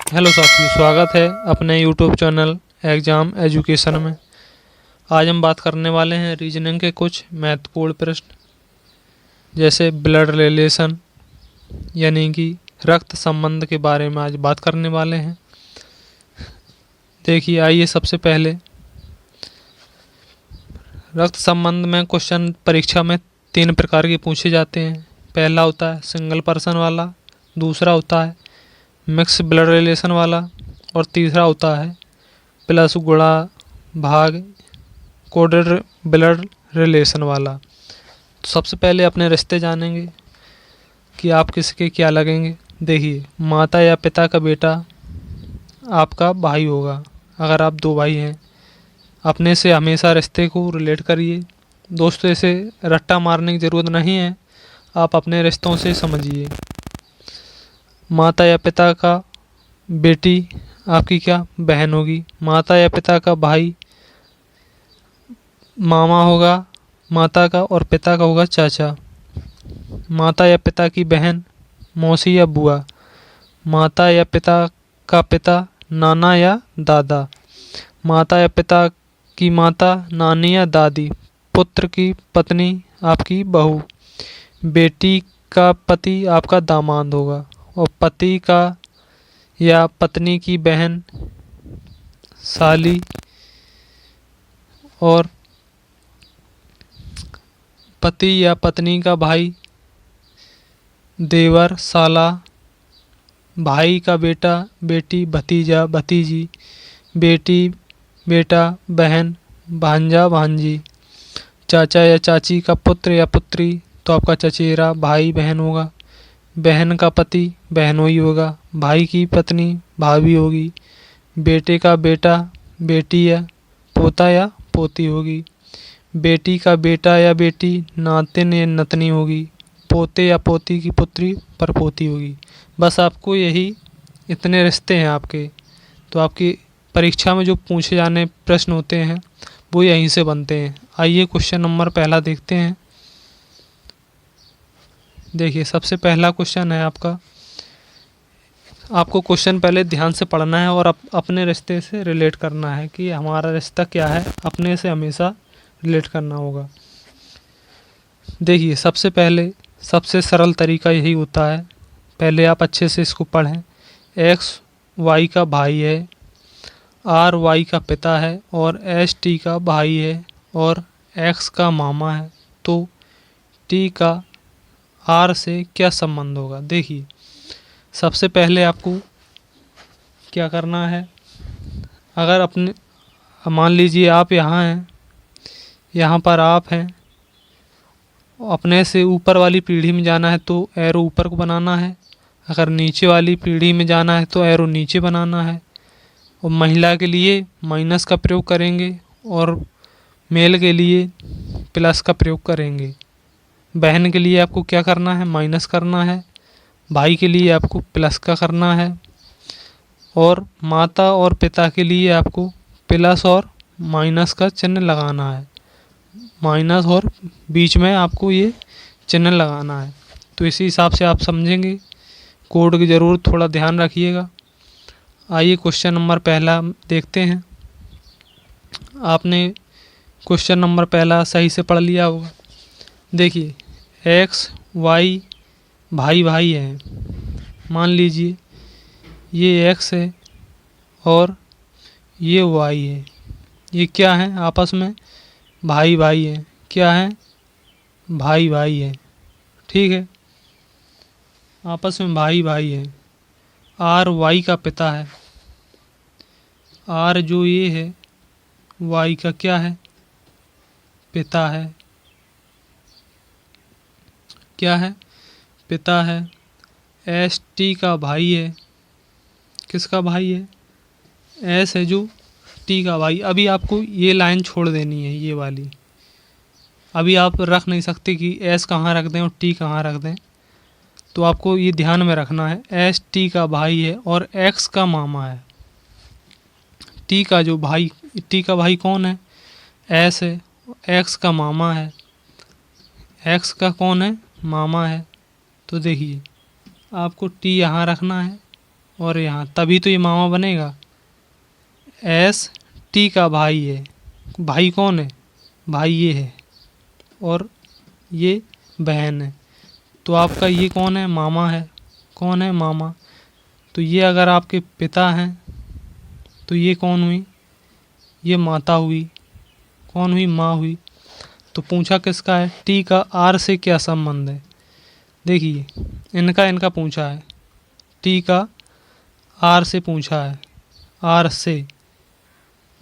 Hello साथियों, स्वागत है अपने यूट्यूब चैनल एग्ज़ाम एजुकेशन में। आज हम बात करने वाले हैं रीजनिंग के कुछ महत्वपूर्ण प्रश्न, जैसे ब्लड रिलेशन यानी कि रक्त संबंध के बारे में आज बात करने वाले हैं। देखिए, आइए सबसे पहले रक्त संबंध में क्वेश्चन परीक्षा में 3 प्रकार के पूछे जाते हैं। पहला होता है सिंगल पर्सन वाला, दूसरा होता है मिक्स ब्लड रिलेशन वाला और तीसरा होता है प्लस गुणा भाग कोडेड ब्लड रिलेशन वाला। तो सबसे पहले अपने रिश्ते जानेंगे कि आप किसके क्या लगेंगे। देखिए, माता या पिता का बेटा आपका भाई होगा। अगर आप 2 भाई हैं, अपने से हमेशा रिश्ते को रिलेट करिए। दोस्तों, इसे रट्टा मारने की ज़रूरत नहीं है, आप अपने रिश्तों से समझिए। माता या पिता का बेटी आपकी क्या बहन होगी। माता या पिता का भाई मामा होगा माता का, और पिता का होगा चाचा। माता या पिता की बहन मौसी या बुआ। माता या पिता का पिता नाना या दादा। माता या पिता की माता नानी या दादी। पुत्र की पत्नी आपकी बहू। बेटी का पति आपका दामाद होगा, और पति का या पत्नी की बहन साली, और पति या पत्नी का भाई देवर साला। भाई का बेटा बेटी भतीजा भतीजी। बेटी बेटा बहन भांजा भांजी। चाचा या चाची का पुत्र या पुत्री तो आपका चचेरा भाई बहन होगा। बहन का पति बहनोई होगा। भाई की पत्नी भाभी होगी। बेटे का बेटा बेटी या पोता या पोती होगी। बेटी का बेटा या बेटी नातिन या नतनी होगी। पोते या पोती की पुत्री परपोती होगी। बस आपको यही इतने रिश्ते हैं आपके। तो आपकी परीक्षा में जो पूछे जाने प्रश्न होते हैं वो यहीं से बनते हैं। आइए क्वेश्चन नंबर पहला देखते हैं। देखिए, सबसे पहला क्वेश्चन है आपको क्वेश्चन पहले ध्यान से पढ़ना है और अपने रिश्ते से रिलेट करना है कि हमारा रिश्ता क्या है। अपने से हमेशा रिलेट करना होगा। देखिए, सबसे पहले सबसे सरल तरीका यही होता है, पहले आप अच्छे से इसको पढ़ें। एक्स वाई का भाई है, आर वाई का पिता है, और एस टी का भाई है, और एक्स का मामा है। तो टी का आर से क्या संबंध होगा। देखिए, सबसे पहले आपको क्या करना है, अगर अपने मान लीजिए आप यहाँ हैं, यहाँ पर आप हैं, अपने से ऊपर वाली पीढ़ी में जाना है तो एरो ऊपर को बनाना है। अगर नीचे वाली पीढ़ी में जाना है तो एरो नीचे बनाना है। और महिला के लिए माइनस का प्रयोग करेंगे और मेल के लिए प्लस का प्रयोग करेंगे। बहन के लिए आपको क्या करना है, माइनस करना है। भाई के लिए आपको प्लस का करना है। और माता और पिता के लिए आपको प्लस और माइनस का चिन्ह लगाना है। माइनस और बीच में आपको ये चिन्ह लगाना है। तो इसी हिसाब से आप समझेंगे। कोड की ज़रूर थोड़ा ध्यान रखिएगा। आइए क्वेश्चन नंबर पहला देखते हैं। आपने क्वेश्चन नंबर पहला सही से पढ़ लिया होगा। देखिए, एक्स वाई भाई भाई हैं। मान लीजिए ये एक्स है और ये वाई है। ये क्या है, आपस में भाई भाई हैं। क्या है, भाई भाई हैं। ठीक है, आपस में भाई भाई हैं। आर वाई का पिता है। आर जो ये है, वाई का क्या है, पिता है। क्या है, पिता है। एस टी का भाई है। किसका भाई है, एस है जो टी का भाई। अभी आपको ये लाइन छोड़ देनी है, ये वाली। अभी आप रख नहीं सकते कि एस कहाँ रख दें और टी कहाँ रख दें। तो आपको ये ध्यान में रखना है, एस टी का भाई है और एक्स का मामा है। टी का जो भाई, टी का भाई कौन है, एस है। एक्स का मामा है। एक्स का कौन है, मामा है। तो देखिए, आपको टी यहाँ रखना है और यहाँ, तभी तो ये मामा बनेगा। एस टी का भाई है, भाई कौन है, भाई ये है, और ये बहन है, तो आपका ये कौन है, मामा है। कौन है, मामा। तो ये अगर आपके पिता हैं तो ये कौन हुई, ये माता हुई। कौन हुई, माँ हुई। तो पूछा किसका है, टी का आर से क्या संबंध है। देखिए इनका पूछा है, टी का आर से पूछा है, आर से,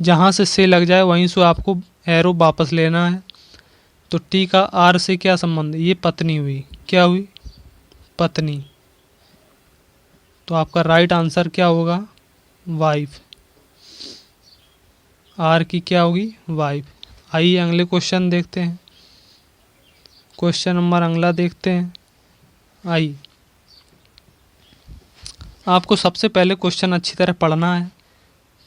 जहाँ से लग जाए वहीं से आपको एरो वापस लेना है। तो टी का आर से क्या संबंध है, ये पत्नी हुई। क्या हुई, पत्नी। तो आपका राइट आंसर क्या होगा, वाइफ। आर की क्या होगी, वाइफ। आइए अगले क्वेश्चन देखते हैं। क्वेश्चन नंबर अगला देखते हैं। आइए, आपको सबसे पहले क्वेश्चन अच्छी तरह पढ़ना है,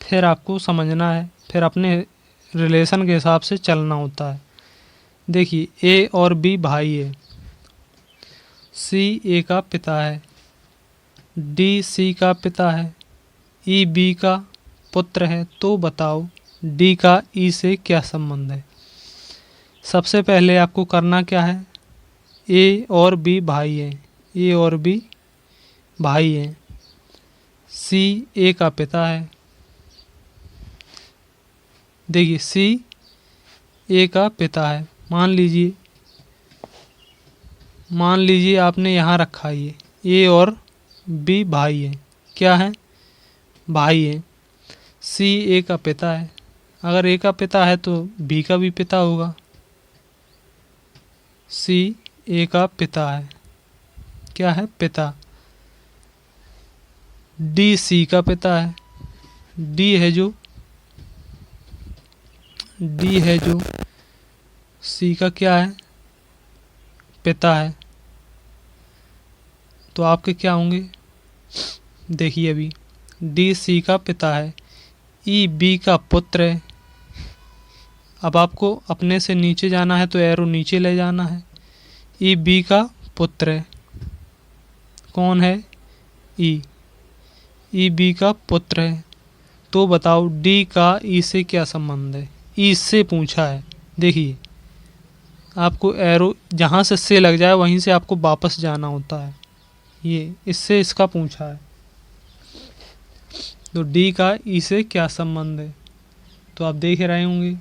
फिर आपको समझना है, फिर अपने रिलेशन के हिसाब से चलना होता है। देखिए ए और बी भाई है, सी ए का पिता है, डी सी का पिता है, ई बी का पुत्र है। तो बताओ डी का ई से क्या संबंध है। सबसे पहले आपको करना क्या है, ए और बी भाई हैं, ए और बी भाई हैं, सी ए का पिता है। देखिए सी ए का पिता है, मान लीजिए आपने यहाँ रखा ये, ए और बी भाई हैं, क्या है, भाई हैं। सी ए का पिता है, अगर ए का पिता है तो बी का भी पिता होगा। सी ए का पिता है, क्या है, पिता। डी सी का पिता है, डी है जो सी का क्या है, पिता है। तो आपके क्या होंगे, देखिए अभी डी सी का पिता है, ई बी का पुत्र है। अब आपको अपने से नीचे जाना है तो एरो नीचे ले जाना है। ई बी का पुत्र है, कौन है, ई बी का पुत्र है। तो बताओ डी का ई से क्या संबंध है, ई से पूछा है। देखिए आपको एरो जहाँ से लग जाए वहीं से आपको वापस जाना होता है, ये इससे इसका पूछा है। तो डी का ई से क्या संबंध है, तो आप देख रहे होंगे,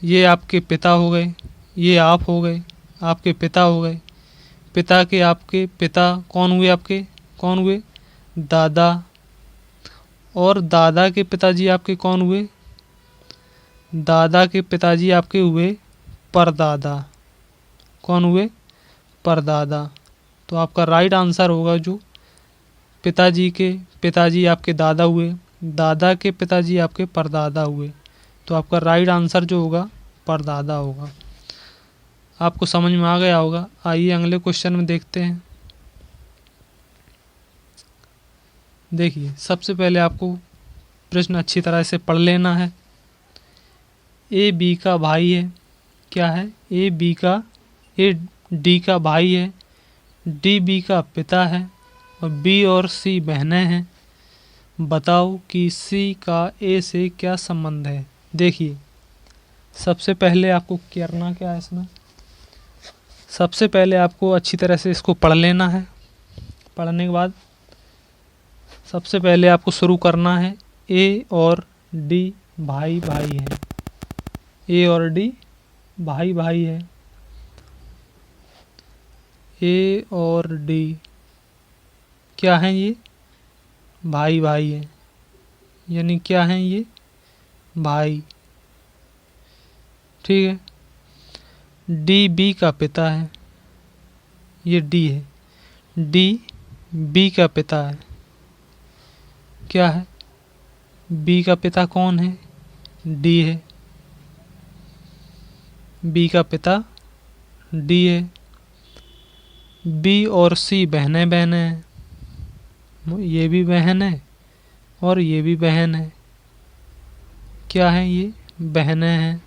ये आपके पिता हो गए, ये आप हो गए, आपके पिता हो गए। पिता के आपके पिता कौन हुए, आपके कौन हुए, दादा। और दादा के पिताजी आपके कौन हुए, दादा के पिताजी आपके हुए परदादा। कौन हुए, परदादा। तो आपका राइट आंसर होगा जो पिताजी के पिताजी आपके दादा हुए, दादा के पिताजी आपके परदादा हुए। तो आपका राइट आंसर जो होगा परदादा होगा। आपको समझ में आ गया होगा। आइए अगले क्वेश्चन में देखते हैं। देखिए सबसे पहले आपको प्रश्न अच्छी तरह से पढ़ लेना है। ए बी का भाई है, क्या है, ए डी का भाई है, डी बी का पिता है, और बी और सी बहनें हैं। बताओ कि सी का ए से क्या संबंध है। देखिए सबसे पहले आपको करना क्या है, इसमें सबसे पहले आपको अच्छी तरह से इसको पढ़ लेना है। पढ़ने के बाद सबसे पहले आपको शुरू करना है, ए और डी भाई भाई है, ए और डी भाई भाई है, ए और डी क्या है, ये भाई भाई है, यानी क्या है, ये भाई। ठीक है। डी बी का पिता है, ये डी है, डी बी का पिता है, क्या है, बी का पिता कौन है, डी है, बी का पिता डी है। बी और सी बहनें बहनें हैं, ये भी बहन है और ये भी बहन है, क्या है, ये बहनें हैं।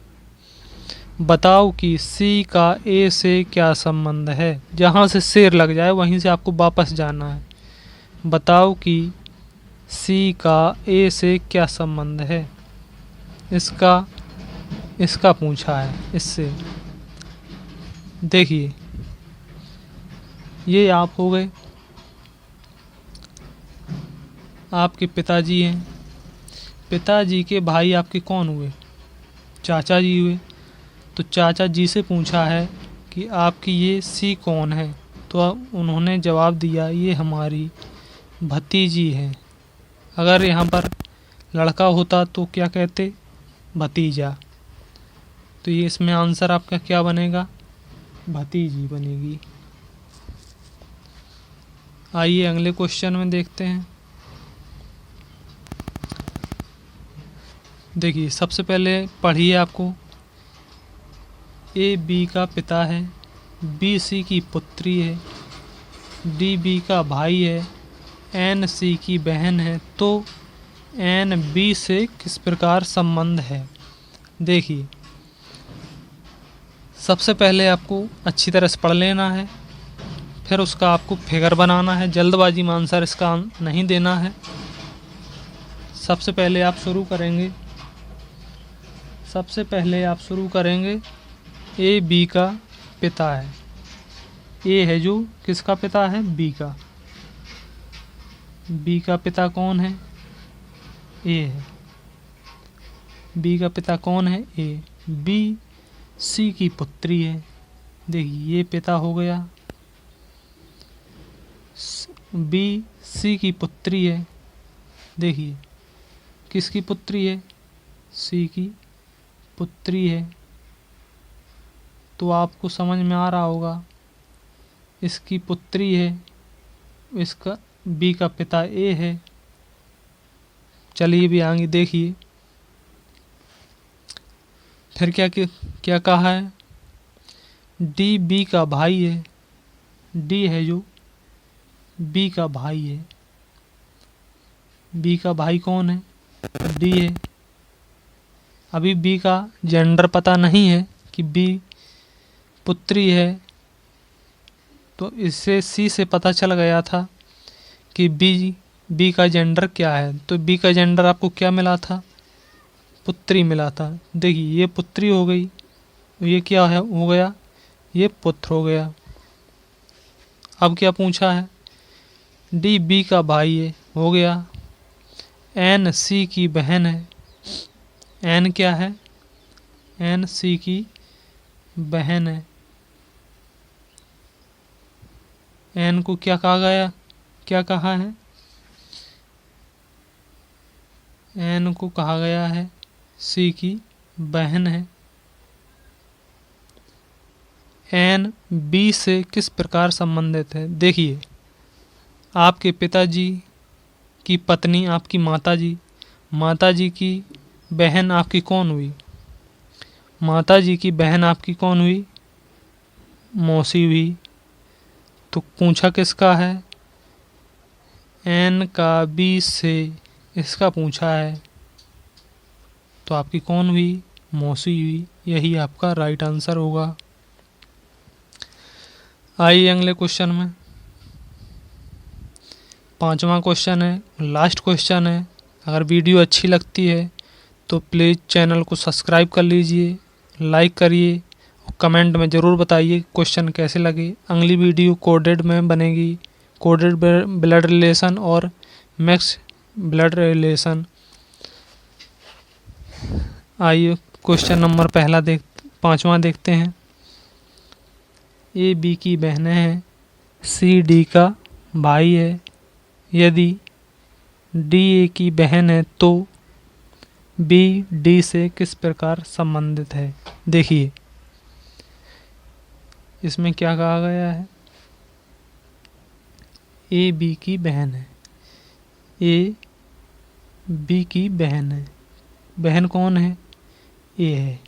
बताओ कि सी का ए से क्या संबंध है। जहाँ से शेर लग जाए वहीं से आपको वापस जाना है। बताओ कि सी का ए से क्या संबंध है, इसका पूछा है इससे। देखिए ये आप हो गए, आपके पिताजी हैं, पिताजी के भाई आपके कौन हुए, चाचा जी हुए। तो चाचा जी से पूछा है कि आपकी ये सी कौन है, तो उन्होंने जवाब दिया ये हमारी भतीजी है। अगर यहाँ पर लड़का होता तो क्या कहते, भतीजा। तो ये इसमें आंसर आपका क्या बनेगा, भतीजी बनेगी। आइए अगले क्वेश्चन में देखते हैं। देखिए सबसे पहले पढ़िए, आपको ए बी का पिता है, बी सी की पुत्री है, डी बी का भाई है, एन सी की बहन है, तो एन बी से किस प्रकार संबंध है। देखिए सबसे पहले आपको अच्छी तरह से पढ़ लेना है, फिर उसका आपको फिगर बनाना है। जल्दबाजी में आंसर इसका नहीं देना है। सबसे पहले आप शुरू करेंगे ए बी का पिता है। ए है जो किसका पिता है, बी का। बी का पिता कौन है, ए है। बी का पिता कौन है, ए। बी सी की पुत्री है। देखिए ये पिता हो गया, बी सी की पुत्री है। देखिए किसकी पुत्री है, सी की पुत्री है। तो आपको समझ में आ रहा होगा, इसकी पुत्री है, इसका बी का पिता ए है। चलिए भी आगे देखिए फिर क्या कहा है, डी बी का भाई है। डी है जो बी का भाई है। बी का भाई कौन है, डी है। अभी बी का जेंडर पता नहीं है कि बी पुत्री है, तो इससे सी से पता चल गया था कि बी का जेंडर क्या है। तो बी का जेंडर आपको क्या मिला था, पुत्री मिला था। देखिए ये पुत्री हो गई, ये क्या है हो गया, ये पुत्र हो गया। अब क्या पूछा है, डी बी का भाई है, हो गया। एन सी की बहन है। एन क्या है, एन सी की बहन है। एन को क्या कहा है, एन को कहा गया है सी की बहन है। एन बी से किस प्रकार संबंधित है। देखिए आपके पिताजी की पत्नी आपकी माताजी की बहन आपकी कौन हुई, माताजी की बहन आपकी कौन हुई, मौसी हुई। तो पूछा किसका है, एन का बी से इसका पूछा है, तो आपकी कौन हुई, मौसी हुई। यही आपका राइट आंसर होगा। आइए अगले क्वेश्चन में, 5वां क्वेश्चन है, लास्ट क्वेश्चन है। अगर वीडियो अच्छी लगती है तो प्लीज़ चैनल को सब्सक्राइब कर लीजिए, लाइक करिए और कमेंट में ज़रूर बताइए क्वेश्चन कैसे लगे। अगली वीडियो कोडेड में बनेगी, कोडेड ब्लड रिलेशन और मिक्स ब्लड रिलेशन। आइए क्वेश्चन नंबर 5वां देखते हैं। ए बी की बहनें हैं, सी डी का भाई है। यदि डी ए की बहन है तो बी डी से किस प्रकार संबंधित है। देखिए इसमें क्या कहा गया है, ए बी की बहन है, ए बी की बहन है। बहन कौन है, ए है।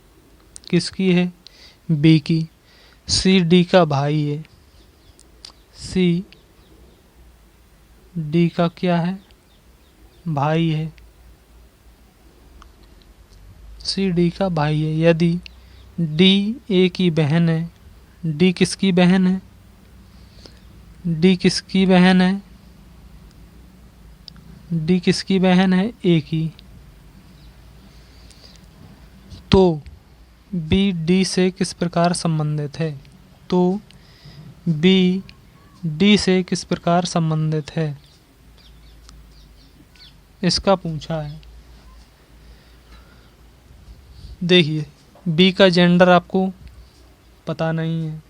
किसकी है, बी की। सी डी का भाई है, सी डी का क्या है, भाई है। सी डी का भाई है। यदि डी ए की बहन है, डी किसकी बहन है, डी किसकी बहन है, डी किसकी बहन है? ए की। तो बी डी से किस प्रकार संबंधित है? तो बी डी से किस प्रकार संबंधित है, इसका पूछा है। देखिए, बी का जेंडर आपको पता नहीं है,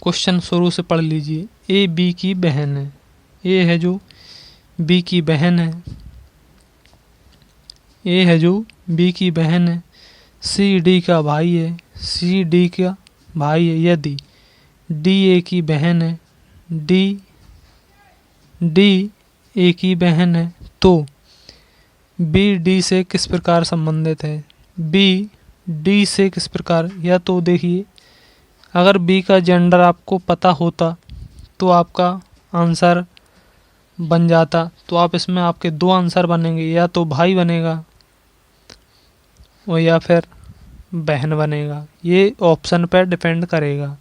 क्वेश्चन शुरू से पढ़ लीजिए। ए बी की बहन है, ए है जो बी की बहन है, ए है जो बी की बहन है। सी डी का भाई है, सी डी का भाई है। यदि डी ए की बहन है, डी ए की बहन है, तो बी डी से किस प्रकार संबंधित है? बी डी से किस प्रकार, या तो देखिए, अगर बी का जेंडर आपको पता होता तो आपका आंसर बन जाता। तो आप इसमें आपके दो आंसर बनेंगे, या तो भाई बनेगा और या फिर बहन बनेगा। ये ऑप्शन पर डिपेंड करेगा।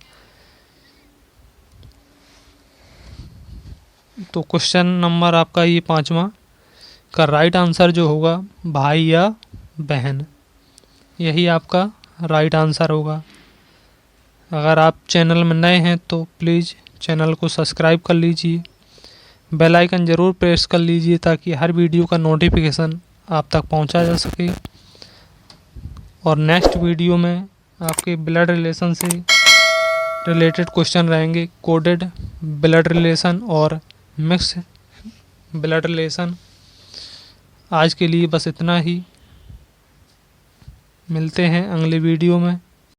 तो क्वेश्चन नंबर आपका ये 5वां का राइट आंसर जो होगा भाई या बहन, यही आपका राइट आंसर होगा। अगर आप चैनल में नए हैं तो प्लीज़ चैनल को सब्सक्राइब कर लीजिए, बेल आइकन ज़रूर प्रेस कर लीजिए ताकि हर वीडियो का नोटिफिकेशन आप तक पहुंचा जा सके। और नेक्स्ट वीडियो में आपके ब्लड रिलेशन से रिलेटेड क्वेश्चन रहेंगे, कोडेड ब्लड रिलेशन और मिक्स ब्लड रिलेशन। आज के लिए बस इतना ही, मिलते हैं अगले वीडियो में।